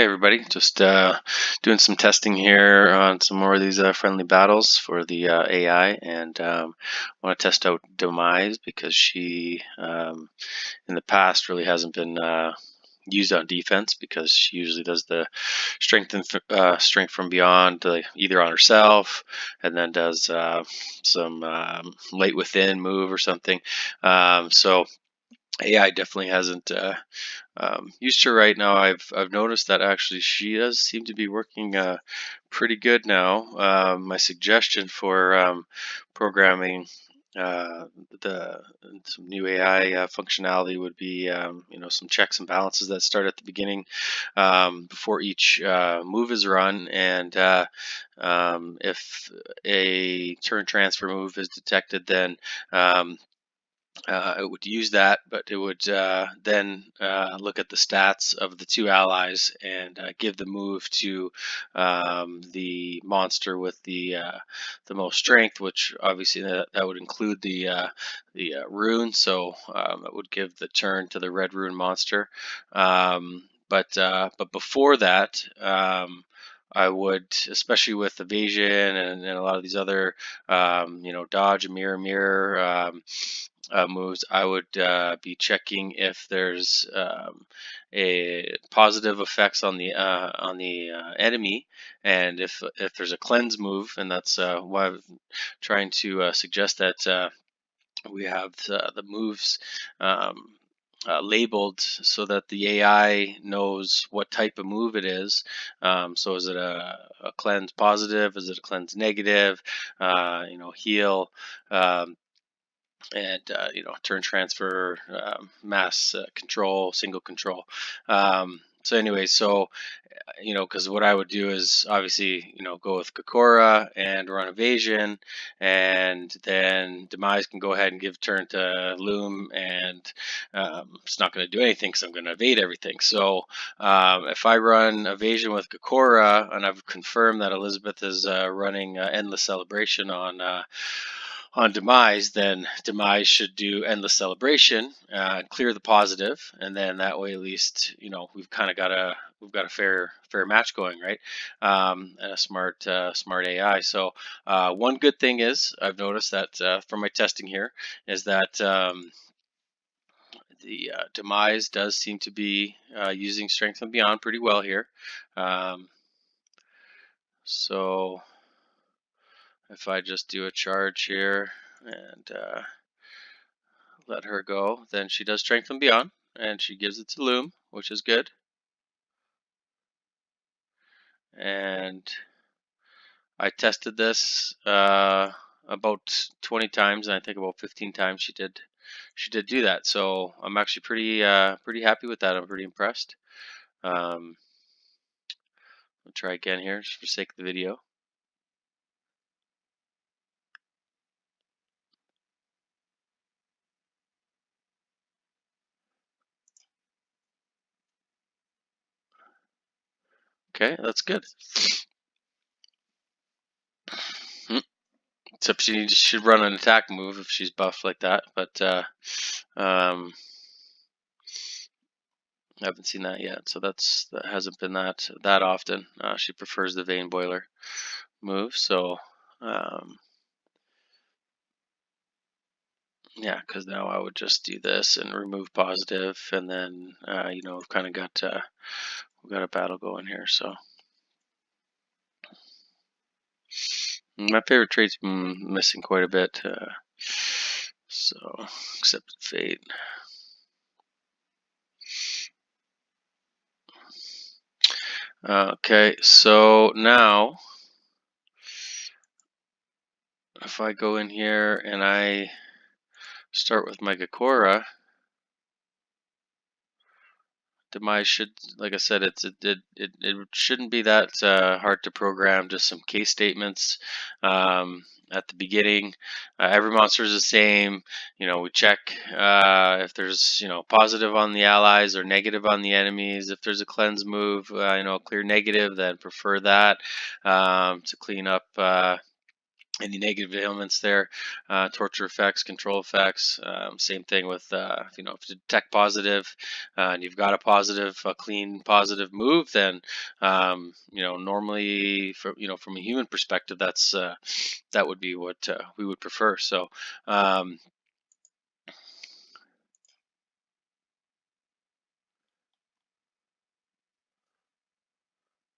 Hey everybody, just doing some testing here on some more of these friendly battles for the AI, and want to test out Demise because she in the past really hasn't been used on defense, because she usually does the strength from beyond, either on herself, and then does some light within move or something. So AI definitely hasn't used her right now. I've noticed that actually she does seem to be working pretty good now. My suggestion for programming uh, the some new AI functionality would be some checks and balances that start at the beginning before each move is run, and if a turn transfer move is detected, then it would use that, but it would then look at the stats of the two allies and give the move to the monster with the most strength, which obviously that would include the rune. So it would give the turn to the red rune monster. But before that. I would, especially with evasion and a lot of these other, dodge, mirror, moves, I would be checking if there's a positive effects on the enemy, and if there's a cleanse move, and that's why I'm trying to suggest that we have the moves. Labeled so that the AI knows what type of move it is. So is it a cleanse positive? Is it a cleanse negative? Heal. And turn transfer, mass control, single control. So anyway, because what I would do is obviously go with Kokora and run evasion, and then Demise can go ahead and give turn to Loom, and it's not going to do anything because I'm going to evade everything. So if I run evasion with Kokora, and I've confirmed that Elizabeth is running Endless Celebration on Demise, then Demise should do Endless Celebration, clear the positive, and then that way at least we've got a fair match going, right? And a smart AI. So one good thing is I've noticed that from my testing here is that the Demise does seem to be using Strength from Beyond pretty well here. So if I just do a charge here and let her go, then she does Strength from Beyond, and she gives it to Loom, which is good. And I tested this about 20 times, and I think about 15 times she did do that. So I'm actually pretty happy with that. I'm pretty impressed. I'll try again here just for the sake of the video. Okay, that's good. Except she should run an attack move if she's buffed like that, but I haven't seen that yet, so that hasn't been that often. She prefers the Vein Boiler move, so yeah, because now I would just do this and remove positive, and then we've kind of got we've got a battle going here. So my favorite trait's missing quite a bit. So Accepted Fate. Okay, so now if I go in here and I start with my Kokora, Demise should, like I said, it shouldn't be that hard to program. Just some case statements at the beginning. Every monster is the same. We check if there's positive on the allies or negative on the enemies. If there's a cleanse move, clear negative, then prefer that to clean up any negative elements there, torture effects, control effects. Same thing with, if you detect positive, and you've got a positive, a clean positive move, then, normally, from a human perspective, that would be what we would prefer. So, um,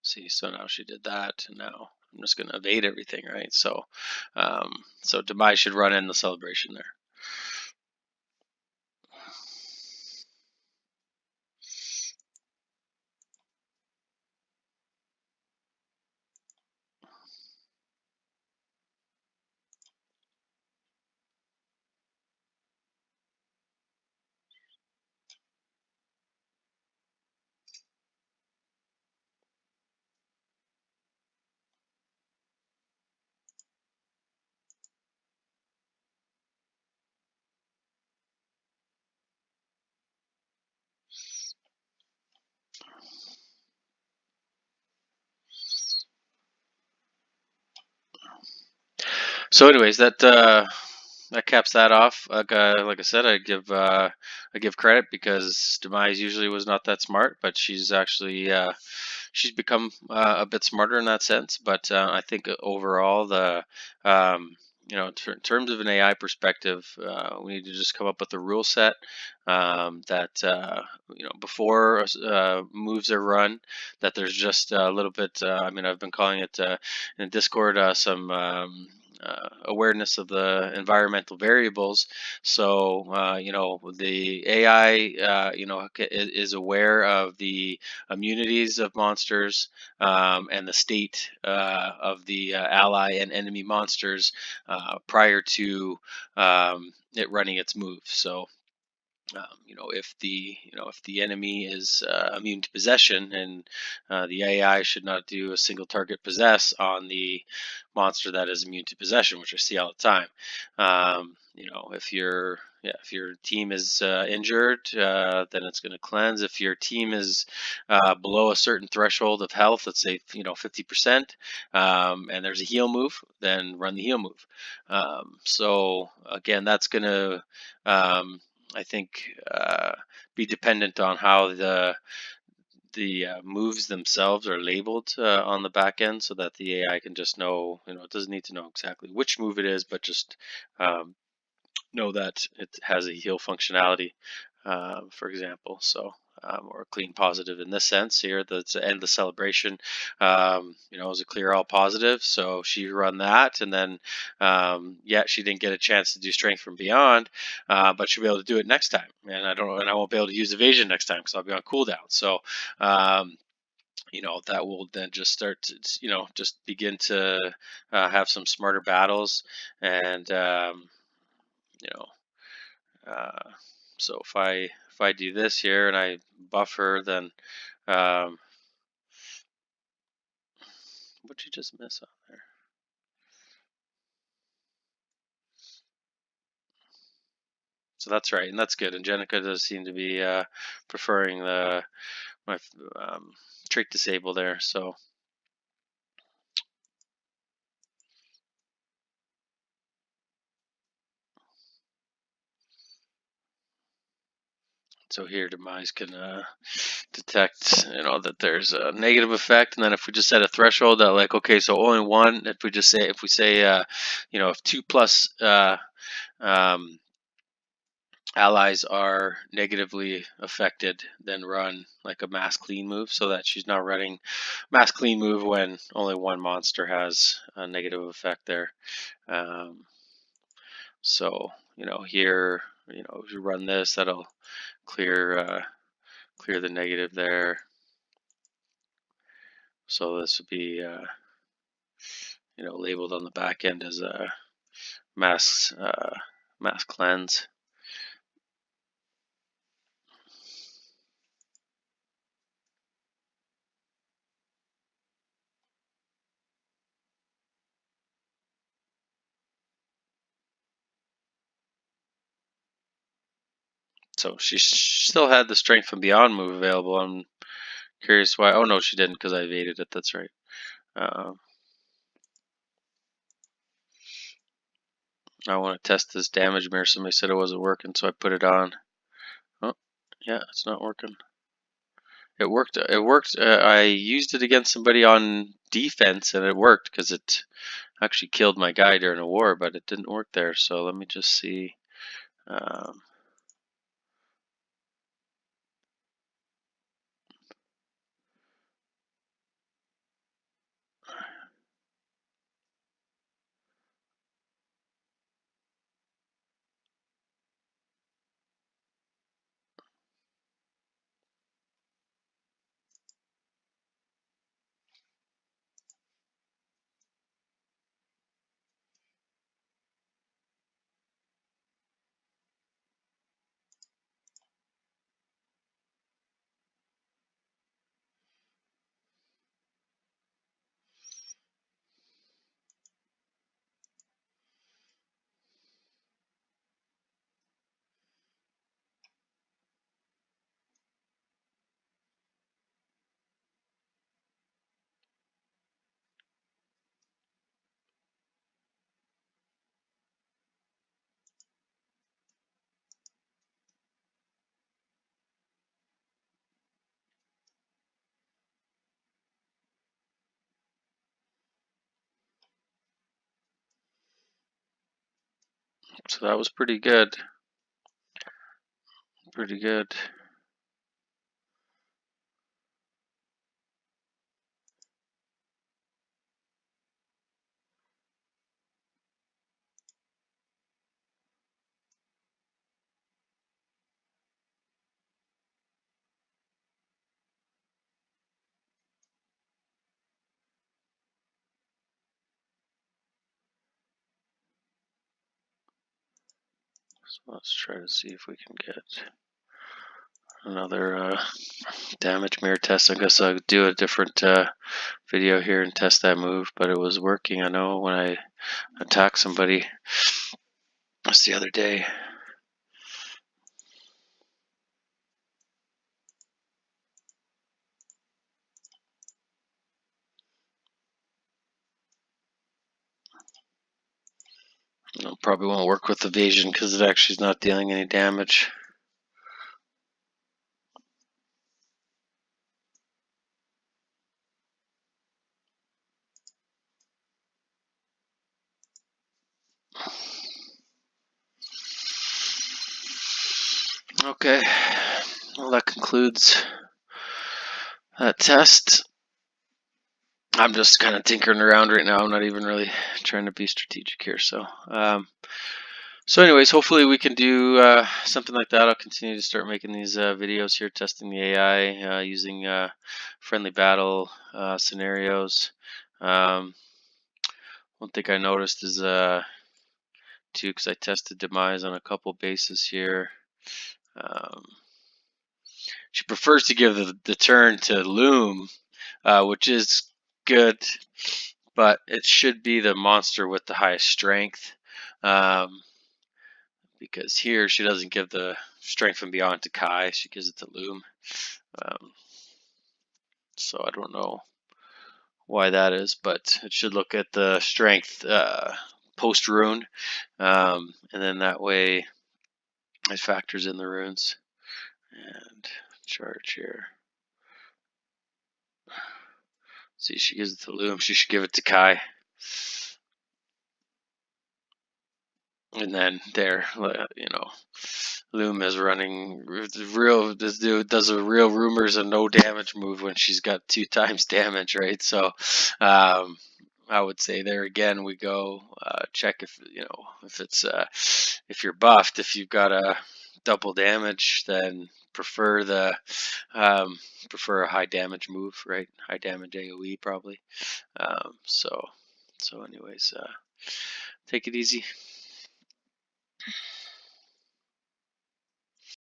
see, so now she did that, and now I'm just going to evade everything, right? So Demise should run in the celebration there. So, anyways, that caps that off. Like I said, I give credit because Demise usually was not that smart, but she's actually she's become a bit smarter in that sense. But I think overall, um, in terms of an AI perspective, we need to just come up with a rule set that before moves are run, that there's just a little bit. I mean, I've been calling it in Discord some. Awareness of the environmental variables. So, the AI, is aware of the immunities of monsters, and the state of the ally and enemy monsters prior to it running its move. So, if the enemy is immune to possession, and the AI should not do a single target possess on the monster that is immune to possession, which I see all the time. If your team is injured, then it's going to cleanse. If your team is below a certain threshold of health, let's say 50%, and there's a heal move, then run the heal move. So again, that's going to I think be dependent on how the moves themselves are labeled on the back end, so that the AI can just know. It doesn't need to know exactly which move it is, but just um, know that it has a heal functionality, for example. So, or a clean positive in this sense here. That's to end the celebration. Is a clear all positive. So she run that, and then, she didn't get a chance to do strength from beyond, but she'll be able to do it next time. And I won't be able to use evasion next time because I'll be on cooldown. So. That will then just start to, just begin to have some smarter battles, and you know Uh, so if I do this here and I buffer, then what'd you just miss on there? So that's right, and that's good. And Jenica does seem to be preferring my trait disable there. So here Demise can detect, that there's a negative effect, and then if we just set a threshold that, like, okay, so only one. If we say, if 2+ um, allies are negatively affected, then run like a mass clean move, so that she's not running mass clean move when only one monster has a negative effect there. Um, so here, if you run this, that'll clear the negative there. So this would be labeled on the back end as a mass cleanse. So she still had the strength from beyond move available. I'm curious why. Oh no, she didn't, because I evaded it. That's right. Uh, I want to test this damage mirror. Somebody said it wasn't working, so I put it on. Oh, yeah, it's not working. It worked. It worked. I used it against somebody on defense, and it worked because it actually killed my guy during a war, but it didn't work there. So let me just see. Um, so that was pretty good. Pretty good. So let's try to see if we can get another damage mirror test. I guess I'll do a different video here and test that move, but it was working. I know when I attacked somebody just the other day. It probably won't work with evasion because it actually is not dealing any damage. Okay, well that concludes that test. I'm just kind of tinkering around right now. I'm not even really trying to be strategic here. So anyways, hopefully we can do something like that. I'll continue to start making these videos here, testing the AI, using friendly battle scenarios. One thing I noticed is too, because I tested Demise on a couple bases here. She prefers to give the turn to Loom, which is good, but it should be the monster with the highest strength. Because here she doesn't give the strength and beyond to Kai, she gives it to Loom. So I don't know why that is, but it should look at the strength post rune, and then that way it factors in the runes. And charge here. See, she gives it to Loom. She should give it to Kai. And then there, Loom is running real. This dude does a real rumors and no damage move when she's got 2 times damage, right? So, I would say there again we go check if if it's if you're buffed. If you've got a double damage, then prefer prefer a high damage move, right? High damage AOE probably. So anyways, take it easy.